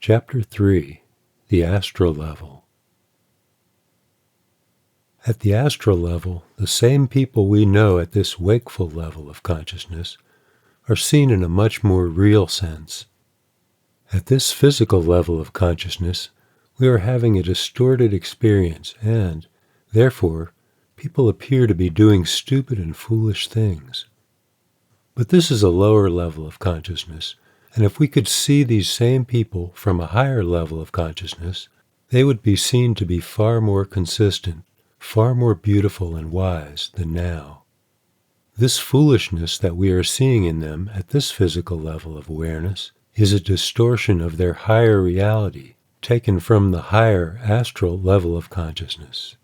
Chapter 3. The Astral Level. At the astral level, the same people we know at this wakeful level of consciousness are seen in a much more real sense. At this physical level of consciousness, we are having a distorted experience and, therefore, people appear to be doing stupid and foolish things. But this is a lower level of consciousness, and if we could see these same people from a higher level of consciousness, they would be seen to be far more consistent, far more beautiful and wise than now. This foolishness that we are seeing in them at this physical level of awareness is a distortion of their higher reality, taken from the higher astral level of consciousness.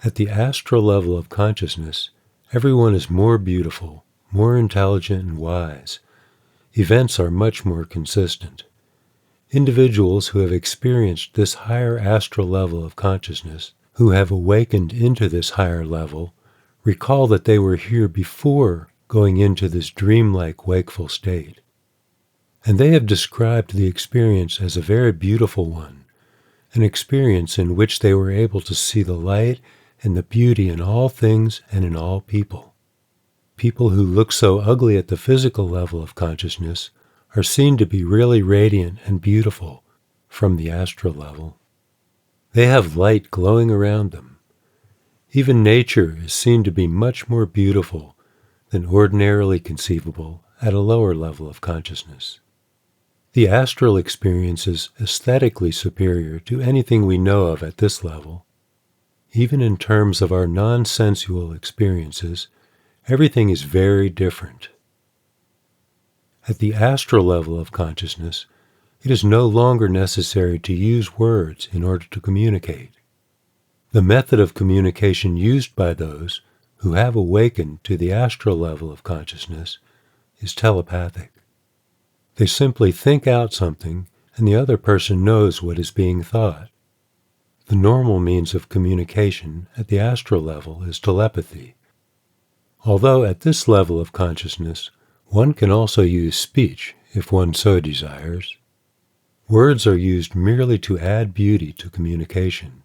At the astral level of consciousness, everyone is more beautiful, more intelligent and wise. Events are much more consistent. Individuals who have experienced this higher astral level of consciousness, who have awakened into this higher level, recall that they were here before going into this dreamlike wakeful state. And they have described the experience as a very beautiful one, an experience in which they were able to see the light and the beauty in all things and in all people. People who look so ugly at the physical level of consciousness are seen to be really radiant and beautiful from the astral level. They have light glowing around them. Even nature is seen to be much more beautiful than ordinarily conceivable at a lower level of consciousness. The astral experience is aesthetically superior to anything we know of at this level. Even in terms of our non-sensual experiences, everything is very different. At the astral level of consciousness, it is no longer necessary to use words in order to communicate. The method of communication used by those who have awakened to the astral level of consciousness is telepathic. They simply think out something and the other person knows what is being thought. The normal means of communication at the astral level is telepathy. Although at this level of consciousness, one can also use speech if one so desires. Words are used merely to add beauty to communication.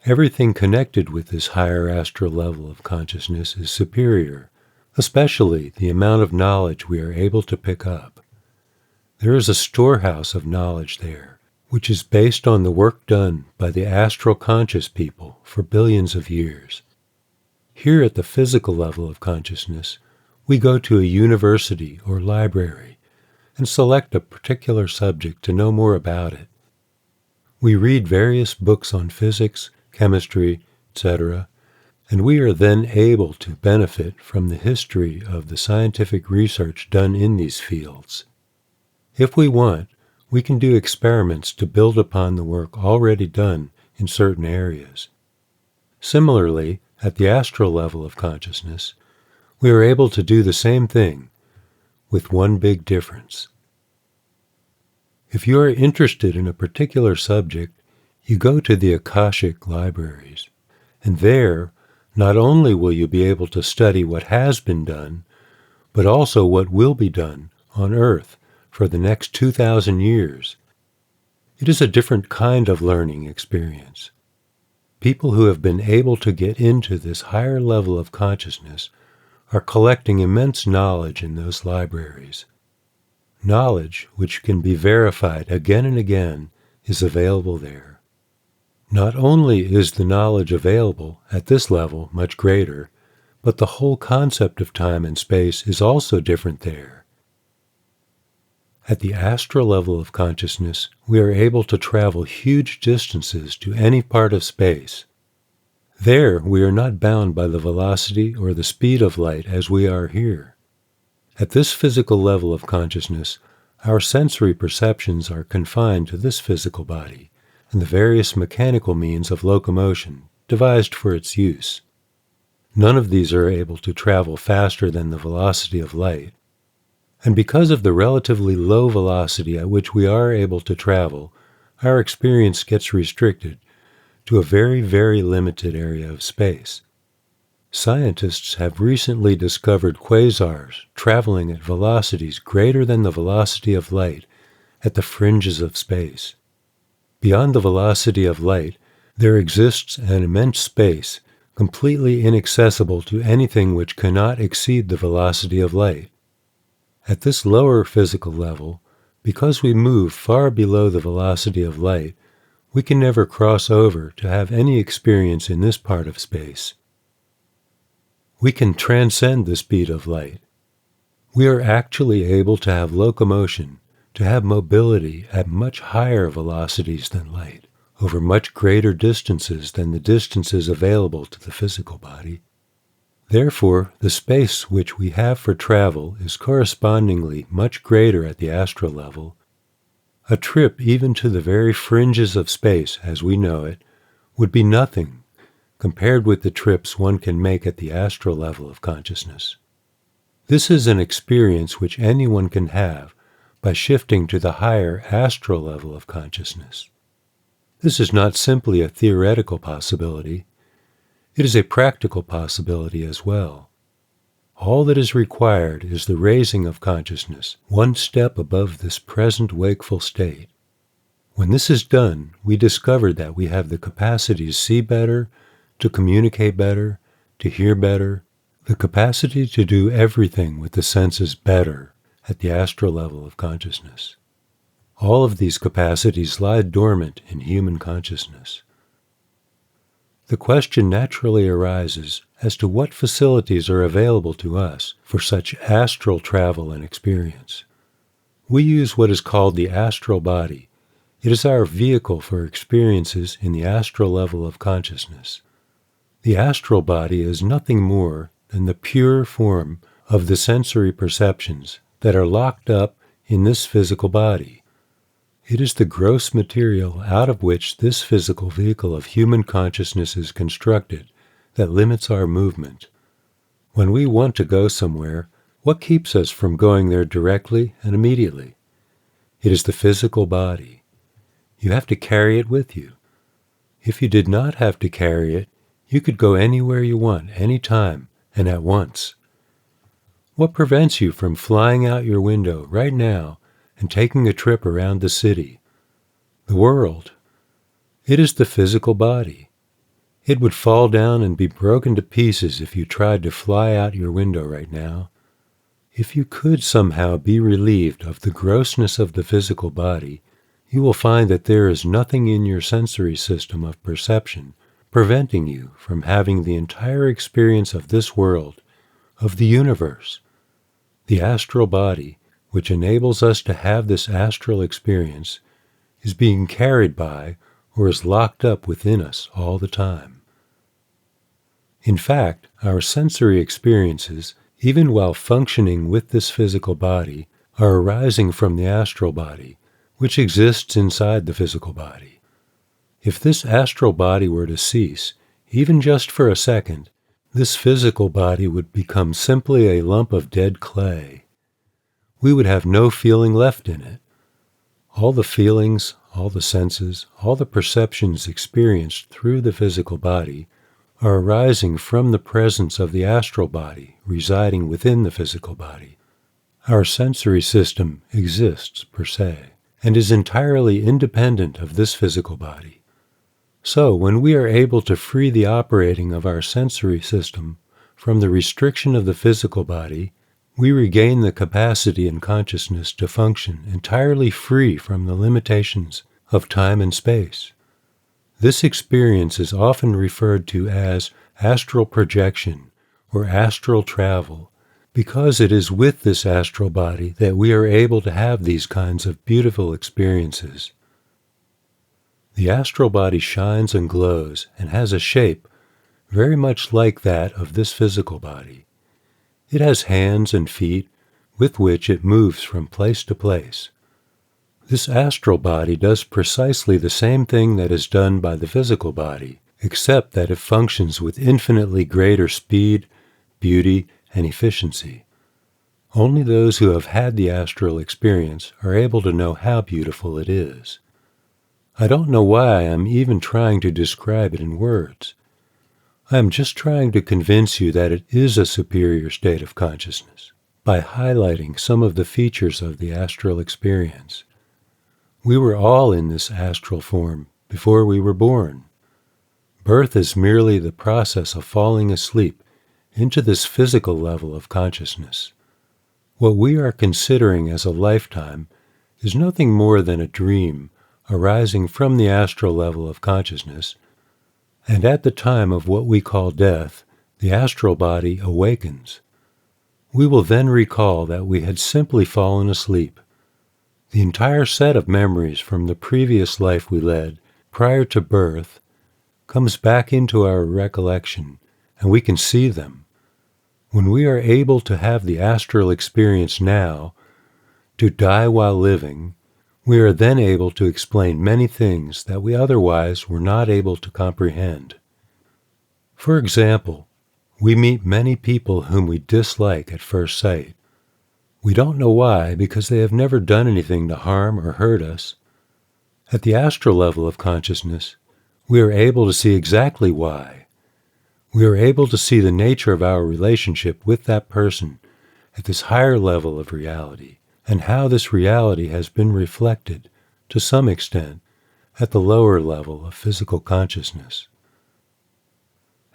Everything connected with this higher astral level of consciousness is superior, especially the amount of knowledge we are able to pick up. There is a storehouse of knowledge there, which is based on the work done by the astral conscious people for billions of years. Here at the physical level of consciousness, we go to a university or library and select a particular subject to know more about it. We read various books on physics, chemistry, etc., and we are then able to benefit from the history of the scientific research done in these fields. If we want, we can do experiments to build upon the work already done in certain areas. Similarly, at the astral level of consciousness, we are able to do the same thing, with one big difference. If you are interested in a particular subject, you go to the Akashic libraries, and there, not only will you be able to study what has been done, but also what will be done on Earth for the next 2,000 years. It is a different kind of learning experience. People who have been able to get into this higher level of consciousness are collecting immense knowledge in those libraries. Knowledge, which can be verified again and again, is available there. Not only is the knowledge available at this level much greater, but the whole concept of time and space is also different there. At the astral level of consciousness, we are able to travel huge distances to any part of space. There, we are not bound by the velocity or the speed of light as we are here. At this physical level of consciousness, our sensory perceptions are confined to this physical body and the various mechanical means of locomotion devised for its use. None of these are able to travel faster than the velocity of light. And because of the relatively low velocity at which we are able to travel, our experience gets restricted to a very, very limited area of space. Scientists have recently discovered quasars traveling at velocities greater than the velocity of light at the fringes of space. Beyond the velocity of light, there exists an immense space, completely inaccessible to anything which cannot exceed the velocity of light. At this lower physical level, because we move far below the velocity of light, we can never cross over to have any experience in this part of space. We can transcend the speed of light. We are actually able to have locomotion, to have mobility at much higher velocities than light, over much greater distances than the distances available to the physical body. Therefore, the space which we have for travel is correspondingly much greater at the astral level. A trip even to the very fringes of space, as we know it, would be nothing compared with the trips one can make at the astral level of consciousness. This is an experience which anyone can have by shifting to the higher astral level of consciousness. This is not simply a theoretical possibility. It is a practical possibility as well. All that is required is the raising of consciousness one step above this present wakeful state. When this is done, we discover that we have the capacity to see better, to communicate better, to hear better, the capacity to do everything with the senses better at the astral level of consciousness. All of these capacities lie dormant in human consciousness. The question naturally arises as to what facilities are available to us for such astral travel and experience. We use what is called the astral body. It is our vehicle for experiences in the astral level of consciousness. The astral body is nothing more than the pure form of the sensory perceptions that are locked up in this physical body. It is the gross material out of which this physical vehicle of human consciousness is constructed that limits our movement. When we want to go somewhere, what keeps us from going there directly and immediately? It is the physical body. You have to carry it with you. If you did not have to carry it, you could go anywhere you want, anytime, and at once. What prevents you from flying out your window right now and taking a trip around the city, the world? It is the physical body. It would fall down and be broken to pieces if you tried to fly out your window right now. If you could somehow be relieved of the grossness of the physical body, you will find that there is nothing in your sensory system of perception preventing you from having the entire experience of this world, of the universe. The astral body, which enables us to have this astral experience, is being carried by or is locked up within us all the time. In fact, our sensory experiences, even while functioning with this physical body, are arising from the astral body, which exists inside the physical body. If this astral body were to cease, even just for a second, this physical body would become simply a lump of dead clay. We would have no feeling left in it. All the feelings, all the senses, all the perceptions experienced through the physical body are arising from the presence of the astral body residing within the physical body. Our sensory system exists per se, and is entirely independent of this physical body. So, when we are able to free the operating of our sensory system from the restriction of the physical body, we regain the capacity and consciousness to function entirely free from the limitations of time and space. This experience is often referred to as astral projection or astral travel, because it is with this astral body that we are able to have these kinds of beautiful experiences. The astral body shines and glows and has a shape very much like that of this physical body. It has hands and feet with which it moves from place to place. This astral body does precisely the same thing that is done by the physical body, except that it functions with infinitely greater speed, beauty, and efficiency. Only those who have had the astral experience are able to know how beautiful it is. I don't know why I am even trying to describe it in words. I am just trying to convince you that it is a superior state of consciousness by highlighting some of the features of the astral experience. We were all in this astral form before we were born. Birth is merely the process of falling asleep into this physical level of consciousness. What we are considering as a lifetime is nothing more than a dream arising from the astral level of consciousness, and at the time of what we call death, the astral body awakens. We will then recall that we had simply fallen asleep. The entire set of memories from the previous life we led prior to birth comes back into our recollection, and we can see them. When we are able to have the astral experience now, to die while living, we are then able to explain many things that we otherwise were not able to comprehend. For example, we meet many people whom we dislike at first sight. We don't know why, because they have never done anything to harm or hurt us. At the astral level of consciousness, we are able to see exactly why. We are able to see the nature of our relationship with that person at this higher level of reality, and how this reality has been reflected, to some extent, at the lower level of physical consciousness.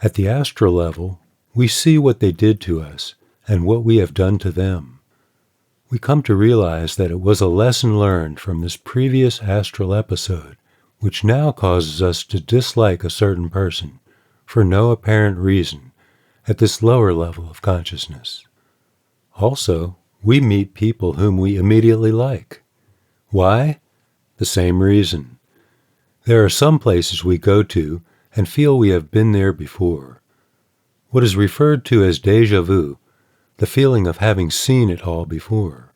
At the astral level, we see what they did to us and what we have done to them. We come to realize that it was a lesson learned from this previous astral episode, which now causes us to dislike a certain person for no apparent reason at this lower level of consciousness. Also, we meet people whom we immediately like. Why? The same reason. There are some places we go to and feel we have been there before. What is referred to as déjà vu, the feeling of having seen it all before.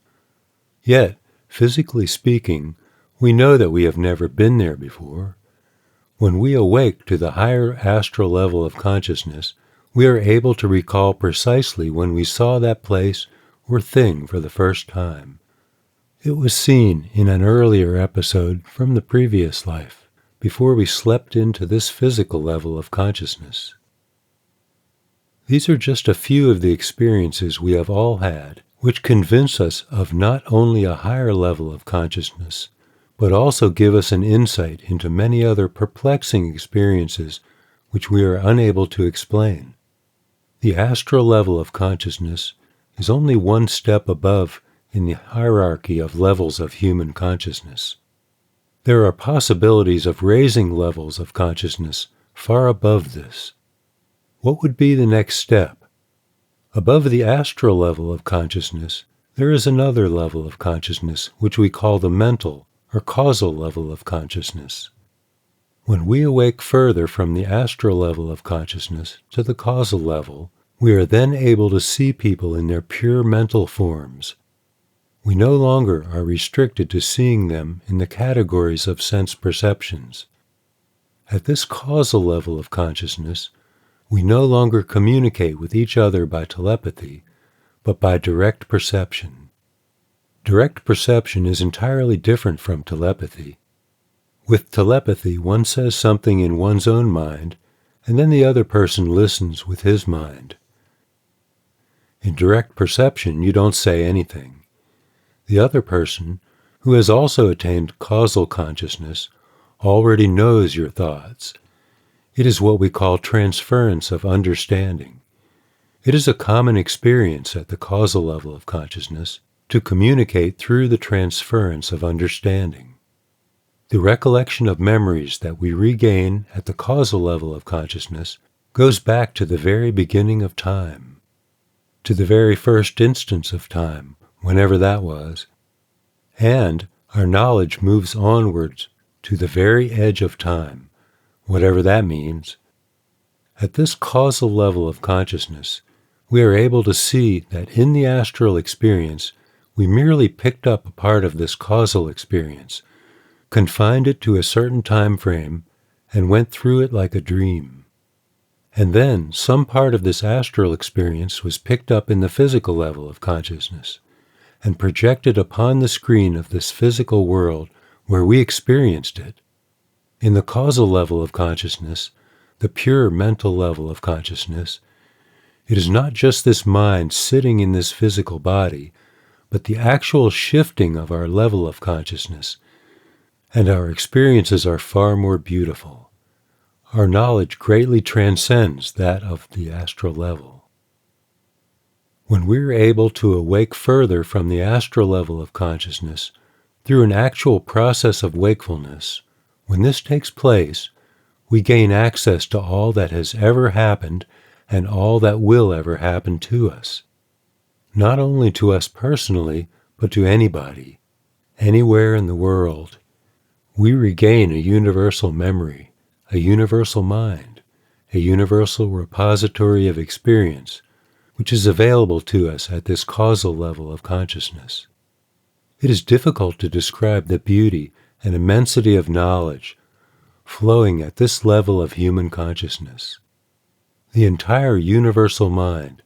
Yet, physically speaking, we know that we have never been there before. When we awake to the higher astral level of consciousness, we are able to recall precisely when we saw that place or thing for the first time. It was seen in an earlier episode from the previous life, before we slept into this physical level of consciousness. These are just a few of the experiences we have all had, which convince us of not only a higher level of consciousness, but also give us an insight into many other perplexing experiences which we are unable to explain. The astral level of consciousness is only one step above in the hierarchy of levels of human consciousness. There are possibilities of raising levels of consciousness far above this. What would be the next step? Above the astral level of consciousness, there is another level of consciousness which we call the mental or causal level of consciousness. When we awake further from the astral level of consciousness to the causal level, we are then able to see people in their pure mental forms. We no longer are restricted to seeing them in the categories of sense perceptions. At this causal level of consciousness, we no longer communicate with each other by telepathy, but by direct perception. Direct perception is entirely different from telepathy. With telepathy, one says something in one's own mind, and then the other person listens with his mind. In direct perception, you don't say anything. The other person, who has also attained causal consciousness, already knows your thoughts. It is what we call transference of understanding. It is a common experience at the causal level of consciousness to communicate through the transference of understanding. The recollection of memories that we regain at the causal level of consciousness goes back to the very beginning of time, to the very first instance of time, whenever that was, and our knowledge moves onwards to the very edge of time, whatever that means. At this causal level of consciousness, we are able to see that in the astral experience, we merely picked up a part of this causal experience, confined it to a certain time frame, and went through it like a dream. And then some part of this astral experience was picked up in the physical level of consciousness, and projected upon the screen of this physical world where we experienced it. In the causal level of consciousness, the pure mental level of consciousness, it is not just this mind sitting in this physical body, but the actual shifting of our level of consciousness, and our experiences are far more beautiful. Our knowledge greatly transcends that of the astral level. When we're able to awake further from the astral level of consciousness through an actual process of wakefulness, when this takes place, we gain access to all that has ever happened and all that will ever happen to us. Not only to us personally, but to anybody, anywhere in the world. We regain a universal memory, a universal mind, a universal repository of experience, which is available to us at this causal level of consciousness. It is difficult to describe the beauty and immensity of knowledge flowing at this level of human consciousness. The entire universal mind,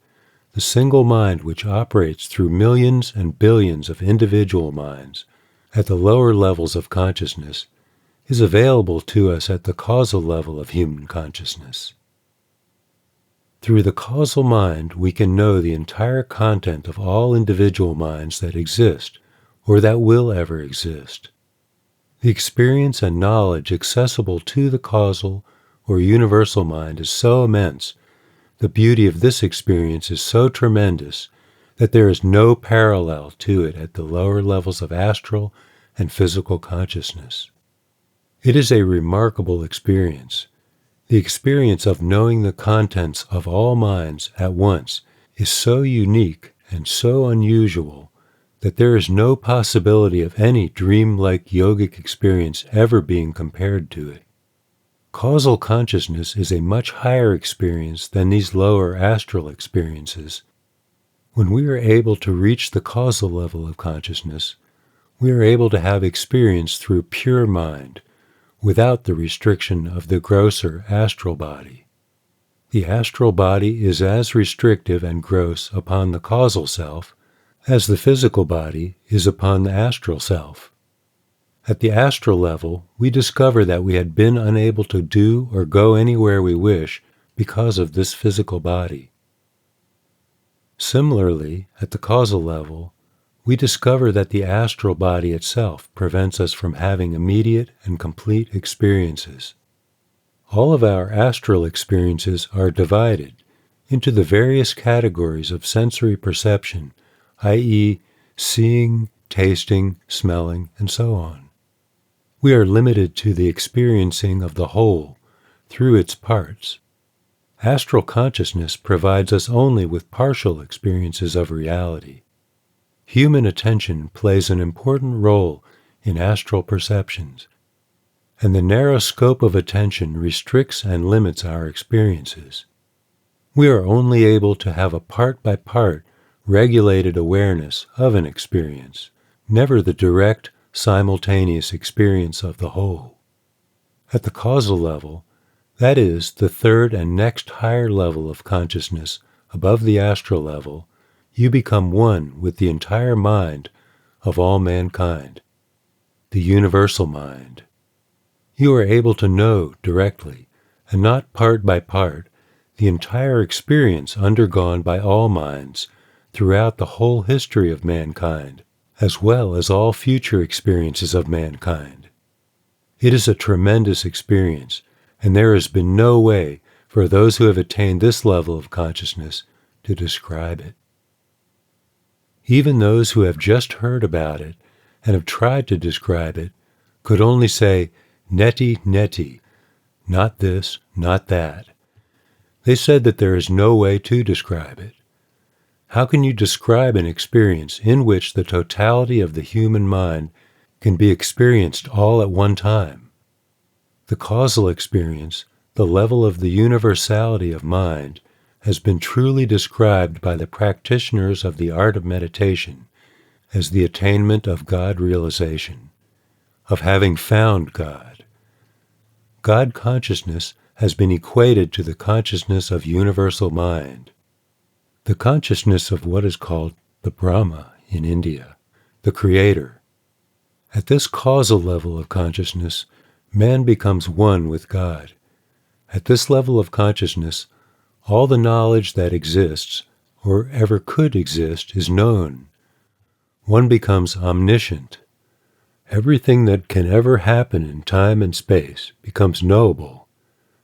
the single mind which operates through millions and billions of individual minds at the lower levels of consciousness, is available to us at the causal level of human consciousness. Through the causal mind, we can know the entire content of all individual minds that exist or that will ever exist. The experience and knowledge accessible to the causal or universal mind is so immense, the beauty of this experience is so tremendous, that there is no parallel to it at the lower levels of astral and physical consciousness. It is a remarkable experience. The experience of knowing the contents of all minds at once is so unique and so unusual that there is no possibility of any dream-like yogic experience ever being compared to it. Causal consciousness is a much higher experience than these lower astral experiences. When we are able to reach the causal level of consciousness, we are able to have experience through pure mind, without the restriction of the grosser astral body. The astral body is as restrictive and gross upon the causal self as the physical body is upon the astral self. At the astral level, we discover that we had been unable to do or go anywhere we wish because of this physical body. Similarly, at the causal level, we discover that the astral body itself prevents us from having immediate and complete experiences. All of our astral experiences are divided into the various categories of sensory perception, i.e., seeing, tasting, smelling, and so on. We are limited to the experiencing of the whole through its parts. Astral consciousness provides us only with partial experiences of reality. Human attention plays an important role in astral perceptions, and the narrow scope of attention restricts and limits our experiences. We are only able to have a part-by-part regulated awareness of an experience, never the direct, simultaneous experience of the whole. At the causal level, that is, the third and next higher level of consciousness above the astral level, you become one with the entire mind of all mankind, the universal mind. You are able to know directly, and not part by part, the entire experience undergone by all minds throughout the whole history of mankind, as well as all future experiences of mankind. It is a tremendous experience, and there has been no way for those who have attained this level of consciousness to describe it. Even those who have just heard about it and have tried to describe it could only say, neti neti, not this, not that. They said that there is no way to describe it. How can you describe an experience in which the totality of the human mind can be experienced all at one time? The causal experience, the level of the universality of mind, has been truly described by the practitioners of the art of meditation as the attainment of God realization, of having found God. God consciousness has been equated to the consciousness of universal mind, the consciousness of what is called the Brahma in India, the Creator. At this causal level of consciousness, man becomes one with God. At this level of consciousness, all the knowledge that exists, or ever could exist, is known. One becomes omniscient. everything that can ever happen in time and space becomes knowable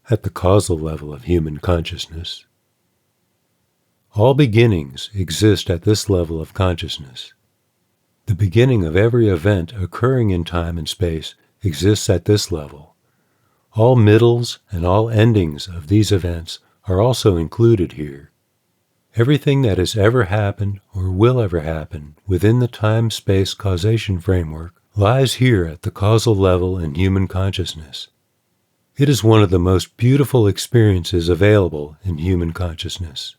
at the causal level of human consciousness. All beginnings exist at this level of consciousness. The beginning of every event occurring in time and space exists at this level. All middles and all endings of these events are also included here. Everything that has ever happened or will ever happen within the time-space causation framework lies here at the causal level in human consciousness. It is one of the most beautiful experiences available in human consciousness.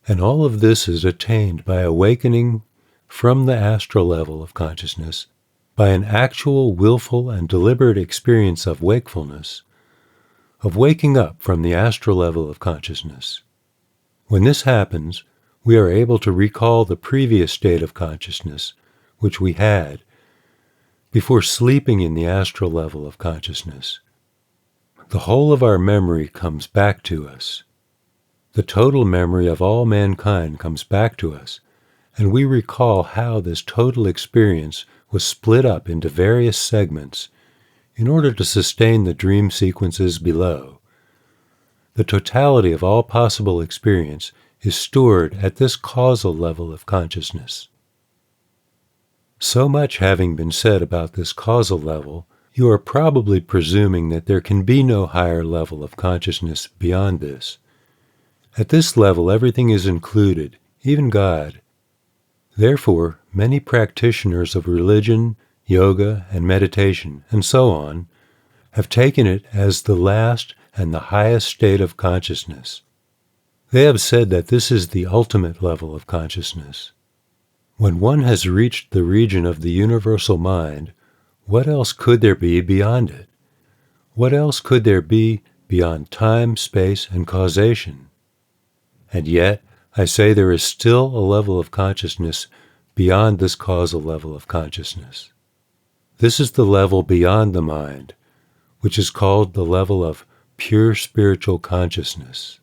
And all of this is attained by awakening from the astral level of consciousness by an actual willful and deliberate experience of wakefulness, of waking up from the astral level of consciousness. When this happens, we are able to recall the previous state of consciousness which we had before sleeping in the astral level of consciousness. The whole of our memory comes back to us. The total memory of all mankind comes back to us, and we recall how this total experience was split up into various segments in order to sustain the dream sequences below. The totality of all possible experience is stored at this causal level of consciousness. So much having been said about this causal level, you are probably presuming that there can be no higher level of consciousness beyond this. At this level, everything is included, even God. Therefore, many practitioners of religion, yoga, and meditation, and so on, have taken it as the last and the highest state of consciousness. They have said that this is the ultimate level of consciousness. When one has reached the region of the universal mind, what else could there be beyond it? What else could there be beyond time, space, and causation? And yet, I say there is still a level of consciousness beyond this causal level of consciousness. This is the level beyond the mind, which is called the level of pure spiritual consciousness.